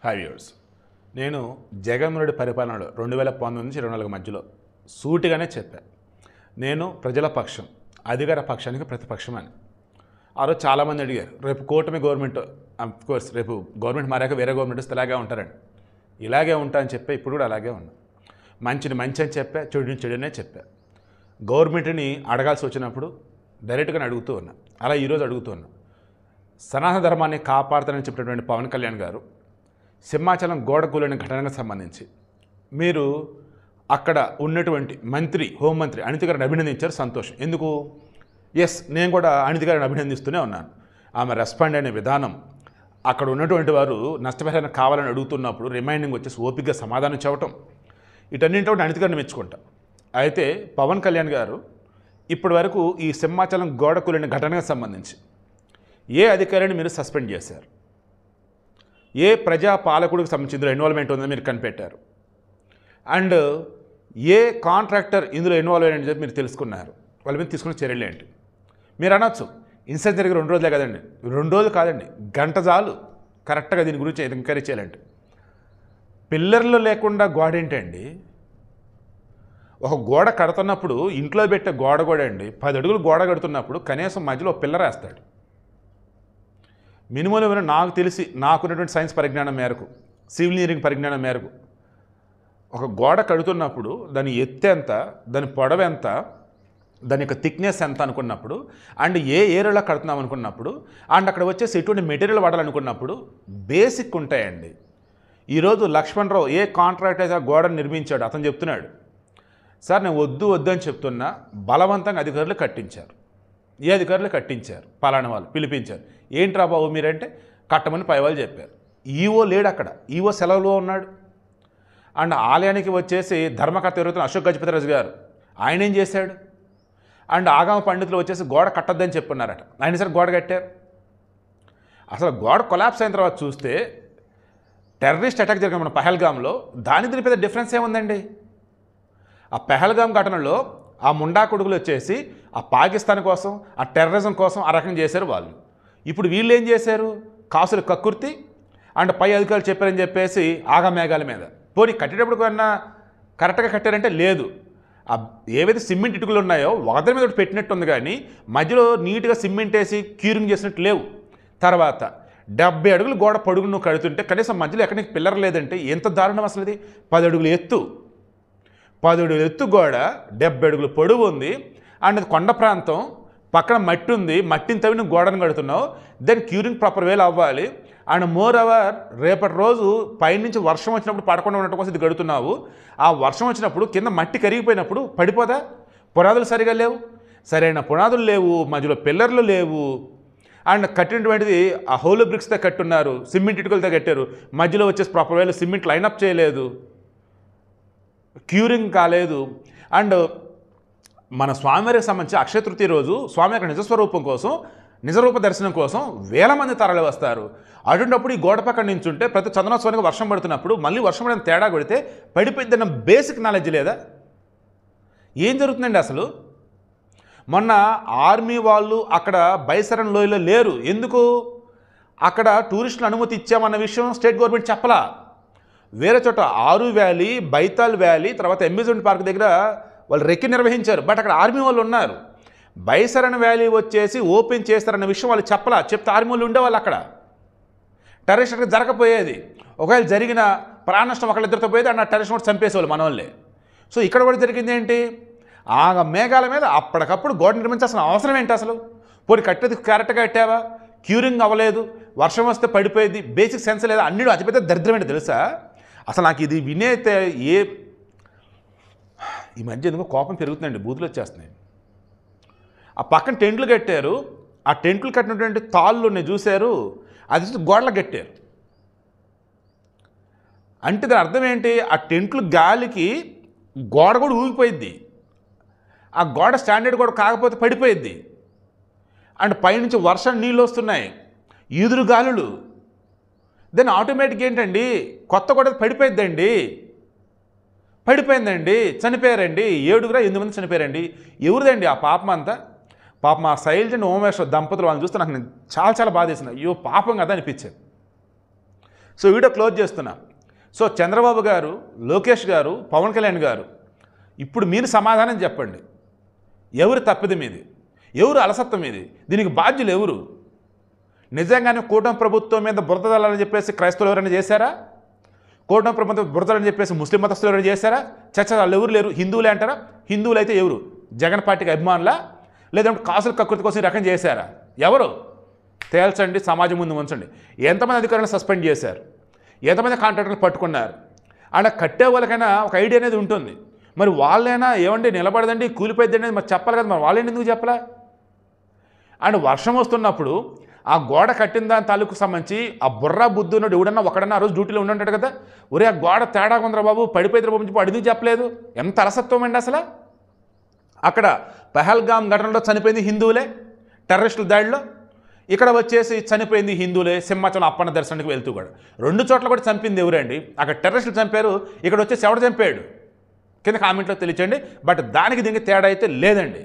Hi viewers. నేను జగన్మోహన్ రెడ్డి పరిపాలనలో 2019 నుంచి 24 మధ్యలో సూటిగానే చెప్పా, నేను ప్రజల పక్షం, అధికార పక్షానికి ప్రతిపక్షం అని. ఆ రోజు చాలామంది అడిగారు, రేపు కూటమి గవర్నమెంట్, కోర్స్ రేపు గవర్నమెంట్ మారాక వేరే గవర్నమెంట్ వస్తే ఇలాగే ఉంటారండి. ఇలాగే ఉంటా అని చెప్పా, ఇప్పుడు కూడా అలాగే ఉన్నా. మంచిని మంచి అని చెప్పా, చెడుని చెడునే చెప్పా. గవర్నమెంట్ని అడగాల్సి వచ్చినప్పుడు డైరెక్ట్గానే అడుగుతూ ఉన్నా. అలా ఈరోజు అడుగుతూ ఉన్నా. సనాతన ధర్మాన్ని కాపాడుతానని చెప్పినటువంటి పవన్ కళ్యాణ్ గారు సింహాచలం గోడ కూలిన ఘటనకు సంబంధించి మీరు అక్కడ ఉన్నటువంటి మంత్రి, హోంమంత్రి అనిత గారిని అభినందించారు, సంతోషం. ఎందుకు? ఎస్, నేను కూడా అనిత గారిని అభినందిస్తూనే ఉన్నాను. ఆమె రెస్పాండ్ అయిన విధానం, అక్కడ ఉన్నటువంటి వారు నష్టపరిహారం కావాలని అడుగుతున్నప్పుడు రిమైండింగ్ వచ్చేసి ఓపికగా సమాధానం చెప్పటం, వీటన్నింటిలో అనిత గారిని మెచ్చుకుంటాం. అయితే పవన్ కళ్యాణ్ గారు ఇప్పటి వరకు ఈ సింహాచలం గోడ కూలిన ఘటనకు సంబంధించి ఏ అధికారిని మీరు సస్పెండ్ చేశారు? ఏ ప్రజా పాలకుడికి సంబంధించిన ఇన్వాల్వ్మెంట్ ఉందని మీరు కనిపెట్టారు? అండ్ ఏ కాంట్రాక్టర్ ఇందులో ఇన్వాల్వ్ అయ్యారని చెప్పి మీరు తెలుసుకున్నారు? వాళ్ళ మీద తీసుకున్న చర్యలు ఏంటి? మీరు అనొచ్చు, ఇన్సిడెంట్ జరిగి 2 రోజులే కదండి. 2 రోజులు కాదండి, గంట చాలు కరెక్ట్గా దీని గురించి ఎంక్వైరీ చేయాలంటే. పిల్లర్లు లేకుండా గోడ ఏంటండి? ఒక గోడ కడుతున్నప్పుడు ఇంట్లో పెట్టే గోడ కూడా అండి, 10 అడుగులు గోడ కడుతున్నప్పుడు కనీసం మధ్యలో పిల్లర్ వేస్తాడు. మినిమం ఏమైనా నాకు తెలిసి, నాకున్నటువంటి సైన్స్ పరిజ్ఞానం మేరకు, సివిల్ ఇంజనీరింగ్ పరిజ్ఞానం మేరకు, ఒక గోడ కడుతున్నప్పుడు దాని ఎత్తు ఎంత, దాని పొడవు ఎంత, దాని యొక్క థిక్నెస్ ఎంత అనుకున్నప్పుడు, అండ్ ఏ ఏరియాలో కడుతున్నాం అనుకున్నప్పుడు, అండ్ అక్కడ వచ్చేసి ఎటువంటి మెటీరియల్ వాడాలనుకున్నప్పుడు బేసిక్ ఉంటాయండి. ఈరోజు లక్ష్మణ్ రావు ఏ కాంట్రాక్ట్ అయితే ఆ గోడను నిర్మించాడు, అతను చెప్తున్నాడు, సార్ నేను వద్దు వద్దు అని చెప్తున్నా, బలవంతంగా అధికారులు కట్టించారు. ఏ అధికారులు కట్టించారు? పలానా వాళ్ళు పిలిపించారు. ఏంట్రా బాబు మీరంటే కట్టమని పై వాళ్ళు చెప్పారు. ఈవో లేడు అక్కడ, ఈవో సెలవులో ఉన్నాడు. అండ్ ఆలయానికి వచ్చేసి ధర్మకర్త ఎవరైతే అశోక్ గజపతిరాజు గారు, ఆయన ఏం చేశాడు? అండ్ ఆగమ పండితులు వచ్చేసి గోడ కట్టొద్దని చెప్పున్నారట, ఆయన సరే గోడ కట్టారు. అసలు గోడ కొలాప్స్ అయిన తర్వాత చూస్తే టెర్రరిస్ట్ అటాక్ జరిగిన మన పహల్గామ్లో దాని పెద్ద డిఫరెన్స్ ఏముందండి? ఆ పహల్గామ్ ఘటనలో ఆ ముండా కొడుకులు వచ్చేసి ఆ పాకిస్తాన్ కోసం, ఆ టెర్రరిజం కోసం ఆ రకం చేశారు వాళ్ళు. ఇప్పుడు వీళ్ళు ఏం చేశారు? కాసులు కక్కుర్తి అండ్ పై అధికారులు చెప్పారని చెప్పేసి ఆగమేఘాల మీద. పోనీ కట్టేటప్పుడు కన్నా కరెక్ట్గా కట్టారంటే లేదు. ఏవైతే సిమెంట్ ఇటుకలు ఉన్నాయో ఒకదాని మీద పెట్టినట్టు ఉంది, కానీ మధ్యలో నీట్గా సిమెంట్ వేసి క్యూరింగ్ చేసినట్టు లేవు. తర్వాత 70 అడుగులు గోడ పొడుగు నువ్వు కడుతుంటే కనీసం మధ్యలో ఎక్కడ నీకు పిల్లర్ లేదంటే ఎంత దారుణం అసలు ఇది? 10 అడుగులు ఎత్తు, 10 అడుగులు ఎత్తు గోడ, 70 అడుగులు పొడవు ఉంది, అండ్ కొండ ప్రాంతం, పక్కన మట్టి ఉంది, మట్టిని తవ్వి నువ్వు గోడను కడుతున్నావు. దెన్ క్యూరింగ్ ప్రాపర్ వేలు అవ్వాలి. అండ్ మోర్ ఓవర్ రేపటి రోజు పైనుంచి వర్షం వచ్చినప్పుడు పడకుండా ఉండటం కోసం ఇది కడుతున్నావు. ఆ వర్షం వచ్చినప్పుడు కింద మట్టి కరిగిపోయినప్పుడు పడిపోదా? పునాదులు సరిగా లేవు, సరైన పునాదులు లేవు, మధ్యలో పిల్లర్లు లేవు, అండ్ కట్టినటువంటిది ఆ హోలో బ్రిక్స్తో కట్టున్నారు, సిమెంట్ ఇటుకలతో కట్టారు, మధ్యలో వచ్చేసి ప్రాపర్ వేలు సిమెంట్ లైనప్ చేయలేదు, క్యూరింగ్ కాలేదు. అండ్ మన స్వామివారికి సంబంధించి అక్షయ తృతీయ రోజు స్వామి యొక్క నిజస్వరూపం కోసం, నిజరూప దర్శనం కోసం వేల మంది తరలి వస్తారు. అటువంటిప్పుడు ఈ గోడ పక్కన నించుంటే ప్రతి చందనోత్సవానికి వర్షం పడుతున్నప్పుడు మళ్ళీ వర్షం పడిన తేడా కొడితే పడిపోయిద్దన్న బేసిక్ నాలెడ్జ్ లేదా? ఏం జరుగుతుందండి అసలు? మొన్న ఆర్మీ వాళ్ళు అక్కడ బైసరన్ లోయలో లేరు. ఎందుకు? అక్కడ టూరిస్టులు అనుమతి ఇచ్చామన్న విషయం స్టేట్ గవర్నమెంట్ చెప్పలా. వేరే చోట ఆరు వ్యాలీ, బైతాల్ వ్యాలీ, తర్వాత అమ్యూజ్మెంట్ పార్క్ దగ్గర వాళ్ళు రెక్కి నిర్వహించారు, బట్ అక్కడ ఆర్మీ వాళ్ళు ఉన్నారు. బైసరన్ వ్యాలీ వచ్చేసి ఓపెన్ చేస్తారన్న విషయం వాళ్ళు చెప్పలా. చెప్తే ఆర్మీ వాళ్ళు ఉండేవాళ్ళు అక్కడ. టెర్రరిస్ట్ అక్కడ జరగపోయేది. ఒకవేళ జరిగిన ప్రాణ నష్టం ఒకళ్ళిద్దరితో పోయేది, అన్న టెర్రరిస్ట్ కూడా చంపేసేవాళ్ళు మన వాళ్ళే. సో ఇక్కడ కూడా జరిగింది ఏంటి? ఆ మేఘాల మీద అప్పటికప్పుడు గోడ నిర్మించాల్సిన అవసరం ఏంటి అసలు? పోనీ కట్టేది కరెక్ట్గా కట్టావా? క్యూరింగ్ అవ్వలేదు, వర్షం వస్తే పడిపోయేది, బేసిక్ సెన్స్ లేదా? అన్నిడు అతిపెద్ద దరిద్రం ఏంటి తెలుసా? అసలు నాకు ఇది వినేతే ఈ మధ్య ఎందుకో కోపం పెరుగుతుందండి, బూతులు వచ్చేస్తున్నాయి. ఆ పక్కన టెంట్లు కట్టారు, ఆ టెంట్లు కట్టినటువంటి తాళ్ళు నేను చూశారు, అది గోడలకు కట్టారు. అంటే దాని అర్థం ఏంటి? ఆ టెంట్లు గాలికి గోడ కూడా ఊగిపోయిద్ది, ఆ గోడ స్టాండర్డ్ కూడా కాకపోతే పడిపోయిద్ది. అండ్ పైనుంచి వర్షం నీళ్ళు వస్తున్నాయి, ఈదురు గాలులు, దెన్ ఆటోమేటిక్ ఏంటండి, కొత్త గోడ పడిపోయిద్దండి. పడిపోయిందండి, చనిపోయారండి, 7 మంది చనిపోయారండి. ఎవరిదండి ఆ పాపం అంతా? పాపం ఆ శైలజ అండ్ ఉమేశ్వర్ దంపతులు వాళ్ళని చూస్తే నాకు చాలా బాధ వేసింది. అయ్యో పాపం కదా అనిపించేది. సో వీడియో క్లోజ్ చేస్తున్నా. సో చంద్రబాబు గారు, లోకేష్ గారు, పవన్ కళ్యాణ్ గారు, ఇప్పుడు మీరు సమాధానం చెప్పండి. ఎవరు తప్పిది మీది? ఎవరు అలసత్వం మీది? దీనికి బాధ్యులు ఎవరు? నిజంగానే కూటమి ప్రభుత్వం మీద బురదలని చెప్పేసి క్రైస్తవులు ఎవరైనా చేశారా? కూటమి ప్రభుత్వం బురదలని చెప్పేసి ముస్లిం మతస్థులు ఎవరైనా చేశారా? చర్చ వాళ్ళు ఎవరు లేరు. హిందువులే అంటారా? హిందువులు అయితే ఎవరు? జగన్ పార్టీకి అభిమానులా, లేదంటే కాసుల కకృతి కోసం ఈ రకం చేశారా? ఎవరు? తేల్చండి, సమాజం ముందు ఉంచండి. ఎంతమంది అధికారులను సస్పెండ్ చేశారు? ఎంతమంది కాంట్రాక్టర్లు పట్టుకున్నారు? అలా కట్టే వాళ్ళకైనా ఒక ఐడియా అనేది ఉంటుంది. మరి వాళ్ళైనా ఏమండి నిలబడదండి, కూలిపోయింది అనేది మరి చెప్పాలి కదా, మరి వాళ్ళని ఎందుకు చెప్పలా? అండ్ వర్షం వస్తున్నప్పుడు ఆ గోడ కట్టిన దాని తాలూకు సంబంధించి ఆ బుర్రా బుద్ధున్నాడు ఎవడన్నా ఒకడన్నా ఆ రోజు డ్యూటీలో ఉండి కదా, ఒరే ఆ గోడ తేడా ఉందిరా బాబు, పడిపోయిద్దరు బాబు, వాడు ఎందుకు చెప్పలేదు? ఎంత అలసత్వం అండి అసలు. అక్కడ పహల్గామ్ ఘటనలో చనిపోయింది హిందువులే, టెర్రరిస్టుల దాడిలో. ఇక్కడ వచ్చేసి చనిపోయింది హిందువులే, సింహాచలం అప్పన్న దర్శనానికి వెళ్తూ కూడా. 2 చోట్ల కూడా చంపింది ఎవరండి? అక్కడ టెర్రరిస్టులు చంపారు, ఇక్కడ వచ్చేసి ఎవడు చంపాడు? కింద కామెంట్లో తెలియచండి. బట్ దానికి దీనికి తేడా అయితే లేదండి.